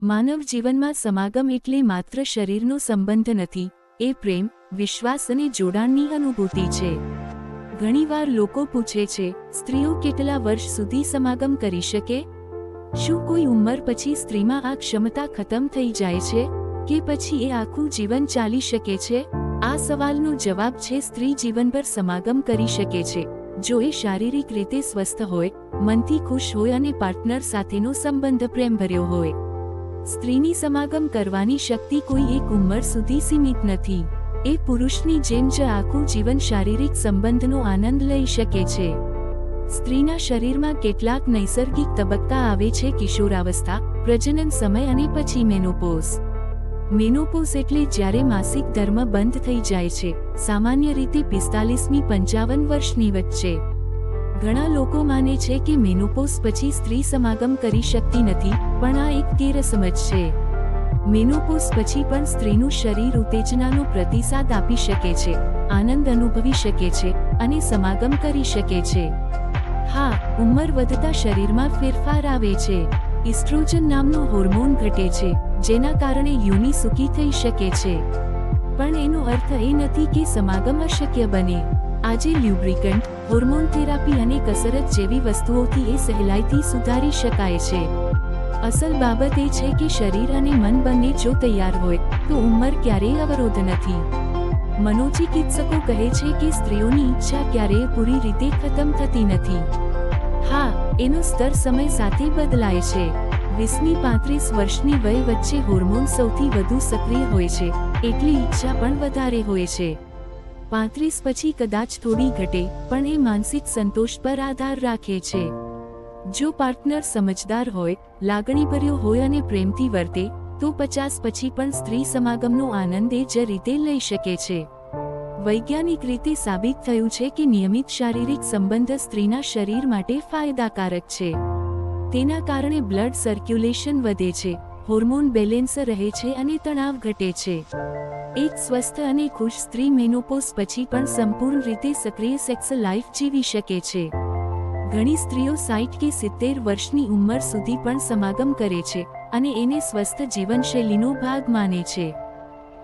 માનવ જીવનમાં સમાગમ એટલે માત્ર શરીરનો સંબંધ નથી, એ પ્રેમ, વિશ્વાસ અને જોડાણની અનુભૂતિ છે. ઘણીવાર લોકો પૂછે છે, સ્ત્રીઓ કેટલા વર્ષ સુધી સમાગમ કરી શકે? શું કોઈ ઉંમર પછી સ્ત્રીમાં આ ક્ષમતા ખતમ થઈ જાય છે, કે પછી એ આખું જીવન ચાલી શકે છે? આ સવાલનો જવાબ છે, સ્ત્રી જીવનભર સમાગમ કરી શકે છે, જો એ શારીરિક રીતે સ્વસ્થ હોય, મનથી ખુશ હોય અને પાર્ટનર સાથેનો સંબંધ પ્રેમભર્યો હોય. સ્ત્રીની સમાગમ કરવાની શક્તિ કોઈ એક ઉંમર સુધી સીમિત નથી. એ પુરુષની જેમ જ આખું જીવન શારીરિક સંબંધનો આનંદ લઈ શકે છે. સ્ત્રીના શરીરમાં કેટલાક નૈસર્ગિક તબક્કા આવે છે: કિશોરાવસ્થા, પ્રજનન સમય અને પછી મેનોપોઝ. મેનોપોઝ એટલે જ્યારે માસિક ધર્મ બંધ થઈ જાય છે, સામાન્ય રીતે 45મી 55 વર્ષની વચ્ચે. ઘણા લોકો માને છે કે મેનોપોઝ પછી સ્ત્રી સમાગમ કરી શકતી નથી, પણ આ એક ગેરસમજ છે. મેનોપોઝ પછી પણ સ્ત્રીનું શરીર ઉત્તેજનાનો પ્રતિસાદ આપી શકે છે, આનંદ અનુભવી શકે છે અને સમાગમ કરી શકે છે. હા, ઉંમર વધતા શરીરમાં ફેરફાર આવે છે. ઇસ્ટ્રોજન નામનો હોર્મોન ઘટે છે, જેના કારણે યોનિ સૂકી થઈ શકે છે. પણ એનો અર્થ એ નથી કે સમાગમ અશક્ય બને. આજે લ્યુબ્રિકન્ટ, હોર્મોન થેરાપી અને કસરત જેવી વસ્તુઓથી એ સહેલાઈથી સુધારી શકાય છે. અસલ બાબત એ છે કે શરીર અને મન બંને જો તૈયાર હોય, તો ઉંમર ક્યારેય અવરોધ નથી. મનોચિકિત્સકો કહે છે કે સ્ત્રીઓની ઈચ્છા ક્યારેય પૂરી રીતે ખતમ થતી નથી. હા, એનો સ્તર સમય સાથે બદલાય છે. 20મી 35 વર્ષની વય વચ્ચે હોર્મોન સૌથી વધુ સક્રિય હોય છે, એટલે ઈચ્છા પણ વધારે હોય છે. 35 પછી કદાચ થોડી ઘટે, પણ એ માનસિક સંતોષ પર આધાર રાખે છે. જો પાર્ટનર સમજદાર હોય, લાગણીભર્યો હોય અને પ્રેમથી વર્તે, તો 50 પછી પણ સ્ત્રી સમાગમનો આનંદ એ જ રીતે લઈ શકે છે. વૈજ્ઞાનિક રીતે સાબિત થયું છે કે નિયમિત શારીરિક સંબંધ સ્ત્રીના શરીર માટે ફાયદાકારક છે. તેના કારણે બ્લડ સર્ક્યુલેશન વધે છે, હોર્મોન બેલેન્સ રહે છે અને તણાવ ઘટે છે. એક સ્વસ્થ અને ખુશ સ્ત્રી મેનોપોઝ પછી પણ સંપૂર્ણ રીતે સક્રિય સેક્સ લાઈફ જીવી શકે છે. ઘણી સ્ત્રીઓ 60 કે 70 વર્ષની ઉંમર સુધી પણ સમાગમ કરે છે અને એને સ્વસ્થ જીવનશૈલીનો ભાગ માને છે.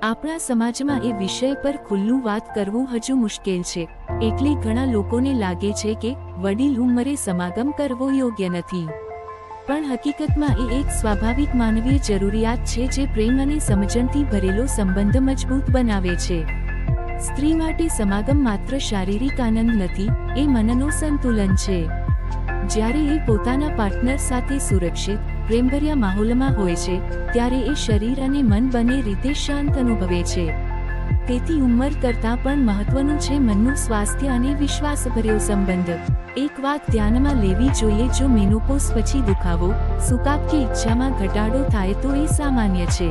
આપણા સમાજમાં એ વિષય પર ખુલ્લું વાત કરવું હજુ મુશ્કેલ છે, એટલે ઘણા લોકોને લાગે છે કે વડીલ ઉંમરે સમાગમ કરવો યોગ્ય નથી. પણ હકીકતમાં એ એક સ્વાભાવિક માનવીય જરૂરિયાત છે જે પ્રેમ અને સમજણથી ભરેલો સંબંધ મજબૂત બનાવે છે. સ્ત્રી માટે સમાગમ માત્ર શારીરિક આનંદ નથી, એ મનનો સંતુલન છે. જ્યારે એ પોતાના પાર્ટનર સાથે સુરક્ષિત, પ્રેમભર્યા માહોલમાં હોય છે, ત્યારે એ શરીર અને મન બંને રીતે શાંત અનુભવે છે. તેથી ઉંમર કરતાં પણ મહત્વનું છે મનનું સ્વાસ્થ્ય અને વિશ્વાસભર્યો સંબંધ. એક વાત ધ્યાનમાં લેવી જોઈએ: જો મેનોપોઝ પછી દુખાવો, સુકાપ કે ઈચ્છામાં ઘટાડો થાય તો એ સામાન્ય છે.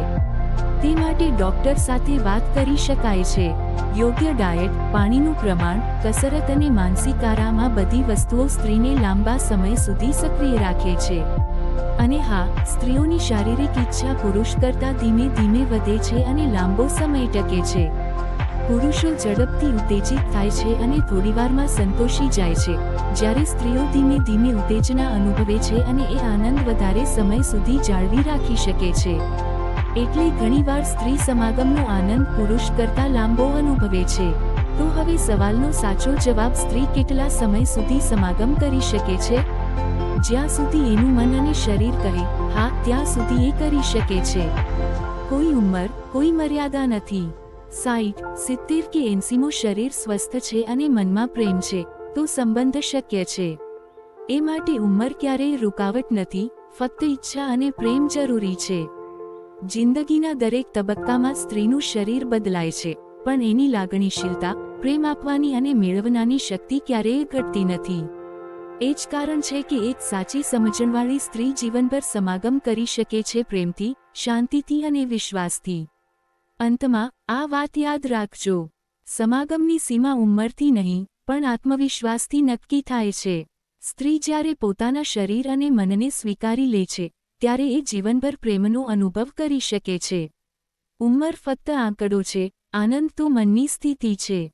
તે માટે ડોક્ટર સાથે વાત કરી શકાય છે. યોગ્ય ડાયટ, પાણીનું પ્રમાણ, કસરત અને માનસિક આરામ, આ બધી વસ્તુઓ સ્ત્રીને લાંબા સમય સુધી સક્રિય રાખે છે. અને હા, સ્ત્રીઓની શારીરિક ઈચ્છા પુરુષ કરતાં ધીમે ધીમે વધે છે અને લાંબો સમય ટકે છે. પુરુષો ઝડપથી ઉત્તેજિત થાય છે અને થોડીવારમાં સંતોષી જાય છે, જ્યારે સ્ત્રીઓ ધીમે ધીમે ઉત્તેજના અનુભવે છે અને એ આનંદ વધારે સમય સુધી જાળવી રાખી શકે છે. એટલે ઘણીવાર સ્ત્રી સમાગમનો આનંદ પુરુષ કરતાં લાંબો અનુભવે છે. તો હવે સવાલનો સાચો જવાબ: સ્ત્રી કેટલા સમય સુધી સમાગમ કરી શકે છે? જ્યાં સુધી એનું મન અને શરીર કહે હા, ત્યાં સુધી એ કરી શકે છે. કોઈ ઉંમર, કોઈ મર્યાદા નથી. 60, 70 કે 80મો શરીર સ્વસ્થ છે અને મનમાં પ્રેમ છે, તો સંબંધ શક્ય છે. એ માટે ઉંમર ક્યારેય રૂકાવટ નથી, ફક્ત ઈચ્છા અને પ્રેમ જરૂરી છે. જિંદગીના દરેક તબક્કામાં સ્ત્રીનું શરીર બદલાય છે, પણ એની લાગણીશીલતા, પ્રેમ આપવાની અને મેળવનાની શક્તિ ક્યારેય ઘટતી નથી. એ જ કારણ છે કે એક સાચી સમજણવાળી સ્ત્રી જીવનભર સમાગમ કરી શકે છે, પ્રેમથી, શાંતિથી અને વિશ્વાસથી. અંતમાં, આ વાત યાદ રાખજો: સમાગમની સીમા ઉંમરથી નહીં, પણ આત્મવિશ્વાસથી નક્કી થાય છે. સ્ત્રી જ્યારે પોતાના શરીર અને મનને સ્વીકારી લે છે, ત્યારે એ જીવનભર પ્રેમનો અનુભવ કરી શકે છે. ઉંમર ફક્ત આંકડો છે, આનંદ તો મનની સ્થિતિ છે.